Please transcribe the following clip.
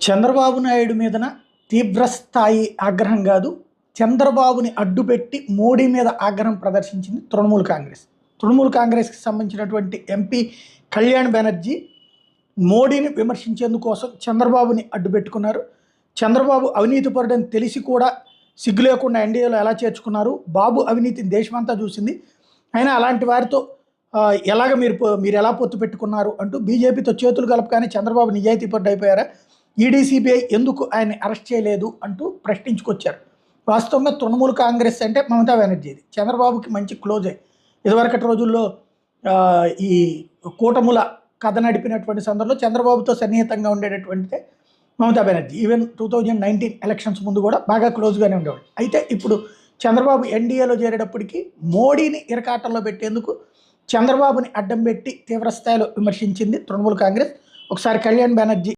చంద్రబాబు నాయుడు మీదన తీవ్రస్థాయి ఆగ్రహం కాదు, చంద్రబాబుని అడ్డుపెట్టి మోడీ మీద ఆగ్రహం ప్రదర్శించింది తృణమూల్ కాంగ్రెస్. తృణమూల్ కాంగ్రెస్కి సంబంధించినటువంటి ఎంపీ కళ్యాణ్ బెనర్జీ మోడీని విమర్శించేందుకోసం చంద్రబాబుని అడ్డుపెట్టుకున్నారు. చంద్రబాబు అవినీతిపరుడని తెలిసి కూడా సిగ్గు లేకుండా ఎన్డీఏలో ఎలా చేర్చుకున్నారు, బాబు అవినీతిని దేశమంతా చూసింది, అయినా అలాంటి వారితో ఎలాగ మీరు ఎలా పొత్తు పెట్టుకున్నారు అంటూ బీజేపీతో చేతులు కలపగానే చంద్రబాబు నిజాయితీపరుడు అయిపోయారా, ఈడీ సిబిఐ ఎందుకు ఆయన్ని అరెస్ట్ చేయలేదు అంటూ ప్రశ్నించుకొచ్చారు. వాస్తవంగా తృణమూల్ కాంగ్రెస్ అంటే మమతా బెనర్జీది, చంద్రబాబుకి మంచి క్లోజే. ఇదివరకటి రోజుల్లో ఈ కూటముల కథ నడిపినటువంటి సందర్భంలో చంద్రబాబుతో సన్నిహితంగా ఉండేటటువంటిదే మమతా బెనర్జీ. ఈవెన్ 2019 ఎలక్షన్స్ ముందు కూడా బాగా క్లోజ్గానే ఉండేవాడు. అయితే ఇప్పుడు చంద్రబాబు ఎన్డీఏలో చేరేటప్పటికి మోడీని ఇరకాటంలో పెట్టేందుకు చంద్రబాబుని అడ్డం పెట్టి తీవ్రస్థాయిలో విమర్శించింది తృణమూల్ కాంగ్రెస్. ఒకసారి కళ్యాణ్ బెనర్జీ